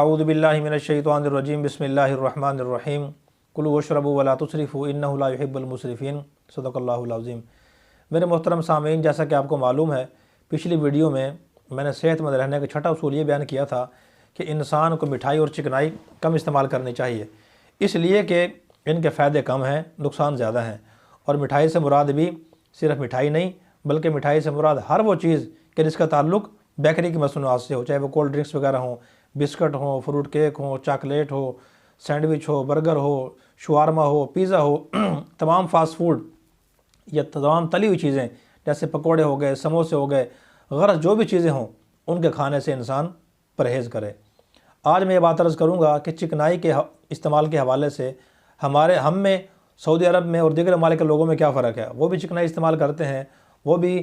अऊज़ु बिल्लाहि मिनश शैतानिर रजीम बिस्मिल्लाहिर रहमानिर रहीम कुलू वशरबू वला तुसरिफ़ू इन्नहु ला युहिब्बुल मुसरिफ़ीन सदक़ल्लाहुल अज़ीम। मेरे मोहतरम सामीन, जैसा कि आपको मालूम है, पिछली वीडियो में मैंने सेहतमंद रहने का छठा उसूल ये बयान किया था कि इंसान को मिठाई और चिकनाई कम इस्तेमाल करनी चाहिए, इसलिए कि इनके फ़ायदे कम हैं, नुकसान ज़्यादा हैं। और मिठाई से मुराद भी सिर्फ मिठाई नहीं, बल्कि मिठाई से मुराद हर वो चीज़ कि जिसका ताल्लुक़ बेकरी की मसनूआत से हो, चाहे वो कोल्ड ड्रिंक्स वगैरह हों, बिस्किट हो, फ्रूट केक हो, चॉकलेट हो, सैंडविच हो, बर्गर हो, शुआरमा हो, पिज़्ज़ा हो, तमाम फास्ट फूड या तमाम तली हुई चीज़ें जैसे पकोड़े हो गए, समोसे हो गए, गरज जो भी चीज़ें हों उनके खाने से इंसान परहेज़ करे। आज मैं ये बात अर्ज़ करूँगा कि चिकनाई के इस्तेमाल के हवाले से हम में, सऊदी अरब में और दीगर ममालिक के लोगों में क्या फ़र्क है। वो भी चिकनाई इस्तेमाल करते हैं, वो भी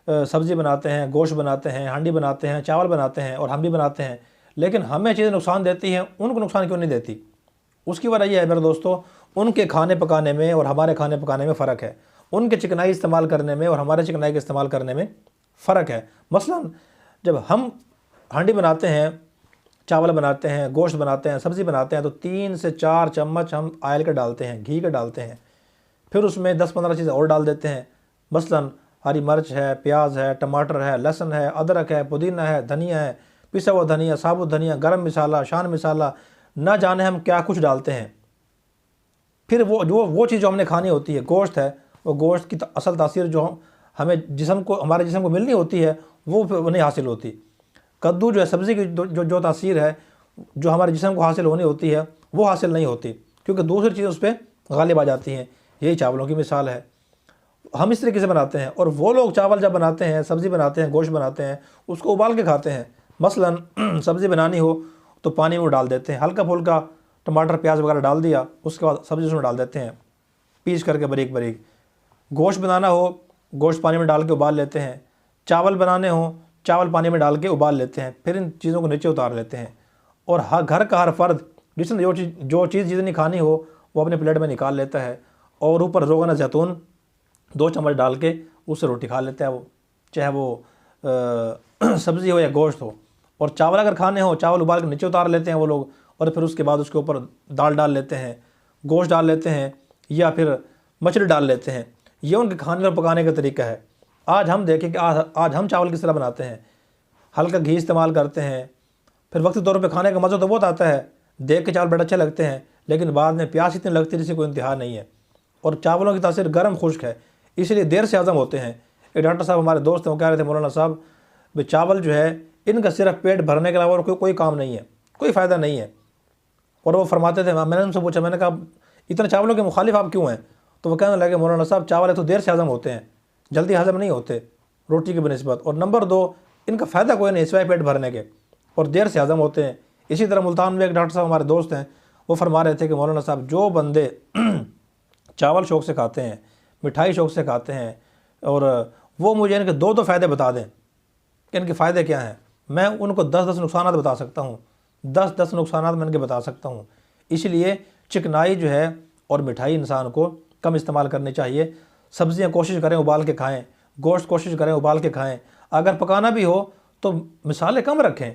सब्ज़ी बनाते हैं, गोश्त बनाते हैं, हांडी बनाते हैं, चावल बनाते हैं और हम भी बनाते हैं, लेकिन हमें चीज़ें नुकसान देती हैं, उनको नुकसान क्यों नहीं देती। उसकी वजह यह है मेरे दोस्तों, उनके खाने पकाने में और हमारे खाने पकाने में फ़र्क है। उनके चिकनाई इस्तेमाल करने में और हमारे चिकनाई के इस्तेमाल करने में फ़र्क है। मसलन जब हम हांडी बनाते हैं, चावल बनाते हैं, गोश्त बनाते हैं, सब्ज़ी बनाते हैं, तो 3 से 4 चम्मच हम ऑयल के डालते हैं, घी के डालते हैं। फिर उसमें 10-15 चीज़ें और डाल देते हैं। मसलन हरी मिर्च है, प्याज है, टमाटर है, लहसुन है, अदरक है, पुदीना है, धनिया है, पिसा हुआ धनिया, साबुत धनिया, गरम मसाला, शान मसाला, ना जाने हम क्या कुछ डालते हैं। फिर वो चीज़ जो हमने खानी होती है, गोश्त है, वो गोश्त की असल तासीर जो हमें हमारे जिस्म को मिलनी होती है वो नहीं हासिल होती। कद्दू जो है, सब्ज़ी की जो तासीर है जो हमारे जिस्म को हासिल होनी होती है वो हासिल नहीं होती, क्योंकि दूसरी चीज़ें उस पर गालिब आ जाती हैं। यही चावलों की मिसाल है। हम इस तरीके से बनाते हैं, और वो लोग चावल जब बनाते हैं, सब्ज़ी बनाते हैं, गोश्त बनाते हैं, उसको उबाल के खाते हैं। मसलन सब्ज़ी बनानी हो तो पानी में डाल देते हैं, हल्का फुल्का टमाटर प्याज वगैरह डाल दिया, उसके बाद सब्ज़ी उसमें डाल देते हैं पीस करके बारीक बारीक। गोश्त बनाना हो, गोश्त पानी में डाल के उबाल लेते हैं। चावल बनाने हो, चावल पानी में डाल के उबाल लेते हैं। फिर इन चीज़ों को नीचे उतार लेते हैं, और घर का हर फर्द जिसने जो चीज़ जितनी खानी हो वो अपने प्लेट में निकाल लेता है, और ऊपर रोगन ज़ैतून 2 चम्मच डाल के उससे रोटी खा लेता है वो, चाहे वो सब्ज़ी हो या गोश्त हो। और चावल अगर खाने हो, चावल उबाल के नीचे उतार लेते हैं वो लोग, और फिर उसके बाद उसके ऊपर दाल डाल लेते हैं, गोश्त डाल लेते हैं, या फिर मछली डाल लेते हैं। ये उनके खाने और पकाने का तरीका है। आज हम देखें कि आज हम चावल किस तरह बनाते हैं। हल्का घी इस्तेमाल करते हैं, फिर वक्ती तौर पे खाने का मज़ा तो बहुत आता है, देख के चावल बड़े अच्छे लगते हैं, लेकिन बाद में प्यास इतनी लगती है जिससे कोई इंतहा नहीं है। और चावलों की तासीर गर्म खुश्क है, इसलिए देर से हज़म होते हैं। एक डॉक्टर साहब हमारे दोस्त हैं, वो कह रहे थे, मौलाना साहब भाई चावल जो है इनका सिर्फ पेट भरने के अलावा और कोई काम नहीं है, कोई फ़ायदा नहीं है। और वो फरमाते थे, मैंने उनसे पूछा, मैंने कहा इतने चावलों के मुखालिफ आप क्यों हैं? तो वो कहने लगे, मौलाना साहब चावल है तो देर से हज़म होते हैं, जल्दी हज़म नहीं होते रोटी की बनिस्बत, और नंबर 2 इनका फ़ायदा कोई नहीं सिवाय पेट भरने के, और देर से हज़म होते हैं। इसी तरह मुल्तान में एक डॉक्टर साहब हमारे दोस्त हैं, वो फरमा रहे थे कि मौलाना साहब जो बंदे चावल शौक़ से खाते हैं, मिठाई शौक़ से खाते हैं, और वो मुझे इनके 2 फ़ायदे बता दें कि इनके फ़ायदे क्या हैं। मैं उनको 10-10 नुकसानात बता सकता हूँ, 10-10 नुकसानात मैं इनके बता सकता हूँ। इसलिए चिकनाई जो है और मिठाई इंसान को कम इस्तेमाल करनी चाहिए। सब्ज़ियाँ कोशिश करें उबाल के खाएँ, गोश्त कोशिश करें उबाल के खाएँ। अगर पकाना भी हो तो मिसाले कम रखें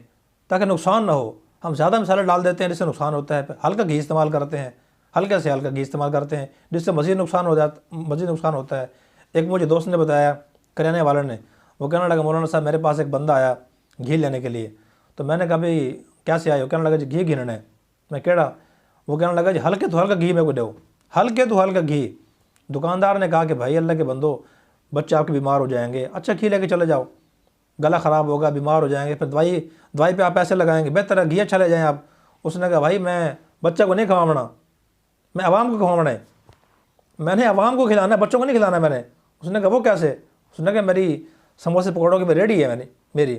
ताकि नुकसान ना हो। हम ज़्यादा मिसाले डाल देते हैं जिससे नुकसान होता है। हल्का घी इस्तेमाल करते हैं, हल्के से हल्का घी इस्तेमाल करते हैं जिससे मज़ीद नुकसान होता है। एक मुझे दोस्त ने बताया, करियाने वाले ने, वो कहने लगा, मौलाना साहब मेरे पास एक बंदा आया घी लेने के लिए। तो मैंने कहा भाई क्या से आए हो? कहने लगा जी घी गिनना है। मैं केड़ा? वो कहने लगा जी हल्के तो हल्का घी मेरे को दो, हल्के तो हल्का घी। दुकानदार ने कहा कि भाई अल्लाह के बंदो, बच्चे आपके बीमार हो जाएंगे, अच्छा घी लेके चले जाओ, गला ख़राब होगा, बीमार हो जाएंगे, फिर दवाई पे आप पैसे लगाएंगे, बेहतर है घी अच्छा ले जाएँ आप। उसने कहा भाई मैं बच्चे को नहीं खवाना, मैं आवाम को खवाना है, मैंने आवाम को खिलाना है, बच्चों को नहीं खिलाना मैंने। उसने कहा वो कैसे? उसने कहा मेरी समोसे पकौड़ों की रेडी है मेरी,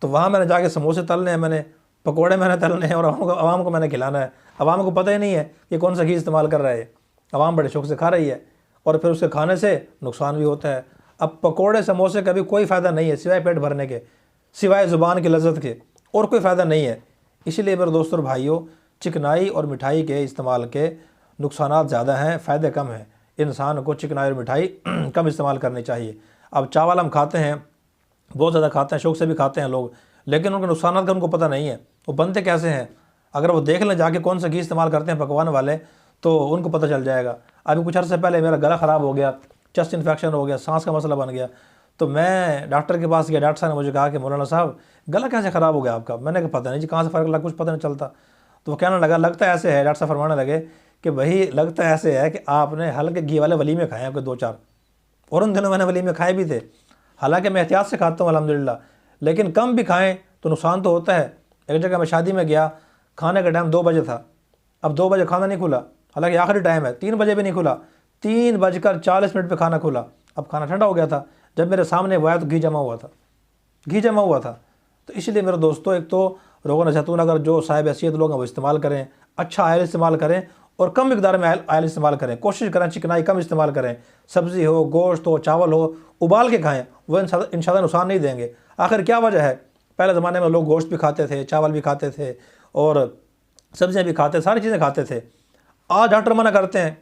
तो वहाँ मैंने जाके समोसे तलने हैं, मैंने पकौड़े मैंने तलने हैं, और आवाम को मैंने खिलाना है। आवाम को पता ही नहीं है कि कौन सा घी इस्तेमाल कर रहा है, आवाम बड़े शौक़ से खा रही है, और फिर उसके खाने से नुकसान भी होता है। अब पकोड़े समोसे का भी कोई फ़ायदा नहीं है सिवाय पेट भरने के, सिवाय ज़ुबान की लज़्ज़त के, और कोई फ़ायदा नहीं है। इसलिए मेरे दोस्तों और भाइयों, चिकनाई और मिठाई के इस्तेमाल के नुकसानात ज़्यादा हैं, फ़ायदे कम हैं। इंसान को चिकनाई और मिठाई कम इस्तेमाल करनी चाहिए। अब चावल हम खाते हैं, बहुत ज़्यादा खाते हैं, शौक़ से भी खाते हैं लोग, लेकिन उनके नुकसानात का उनको पता नहीं है। वो बनते कैसे हैं? अगर वो देख लें जाके कौन सा घी इस्तेमाल करते हैं पकवान वाले, तो उनको पता चल जाएगा। अभी कुछ अर्से पहले मेरा गला ख़राब हो गया, चेस्ट इन्फेक्शन हो गया, सांस का मसला बन गया, तो मैं डॉक्टर के पास गया। डॉक्टर साहब ने मुझे कहा कि मौलाना साहब गला कैसे ख़राब हो गया आपका? मैंने कहा पता नहीं जी, कहाँ से फ़र्क लगा, कुछ पता नहीं चलता। तो वो कहने लगा लगता ऐसे है, डॉक्टर साहब फरमाने लगे कि वही लगता ऐसे है कि आपने हल्के घी वाले वलीमे खाए हैं आपके 2-4, और उन दिनों मैंने वलीमे खाए भी थे। हालांकि मैं एहतियात से खाता हूँ अल्हम्दुलिल्लाह, लेकिन कम भी खाएं तो नुकसान तो होता है। एक जगह मैं शादी में गया, खाने का टाइम 2 बजे था, अब 2 बजे खाना नहीं खुला, हालांकि आखिरी टाइम है, 3 बजे भी नहीं खुला, 3:40 पर खाना खुला। अब खाना ठंडा हो गया था, जब मेरे सामने वो आया तो घी जमा हुआ था, घी जमा हुआ था। तो इसलिए मेरे दोस्तों, एक तो रोगन जैतून अगर जो साहिब हैसियत लोग हैं वो इस्तेमाल करें, अच्छा आयल इस्तेमाल करें और कम मिकदार में आयल इस्तेमाल करें। कोशिश करें चिकनाई कम इस्तेमाल करें, सब्ज़ी हो, गोश्त हो, चावल हो, उबाल के खाएं, वो इंशाल्लाह नुकसान नहीं देंगे। आखिर क्या वजह है? पहले ज़माने में लोग गोश्त भी खाते थे, चावल भी खाते थे और सब्ज़ियाँ भी खाते, सारी चीज़ें खाते थे। आज डॉक्टर मना करते हैं,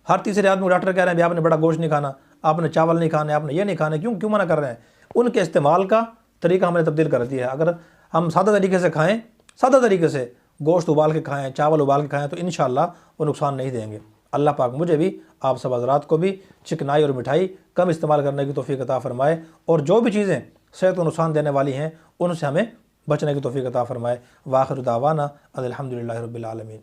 हर तीसरे आदमी को डॉक्टर कह रहे हैं आपने बड़ा गोश्त नहीं खाना, आपने चावल नहीं खाने, आपने ये नहीं खाने। क्यों मना कर रहे हैं? उनके इस्तेमाल का तरीका हमने तब्दील कर दिया है। अगर हम सादा तरीके से खाएँ, सादा तरीके से गोश्त उबाल के खाएँ, चावल उबाल के खाएँ, तो इंशाअल्लाह वो नुकसान नहीं देंगे। अल्लाह पाक मुझे भी, आप सब हज़रात को भी चिकनाई और मिठाई कम इस्तेमाल करने की तौफीक अता फ़रमाए, और जो भी चीज़ें सेहत को नुकसान देने वाली हैं उनसे हमें बचने की तौफीक अता फ़रमाए। व आखिर दावाना अनिल हम्दुलिल्लाहि रब्बिल आलमीन।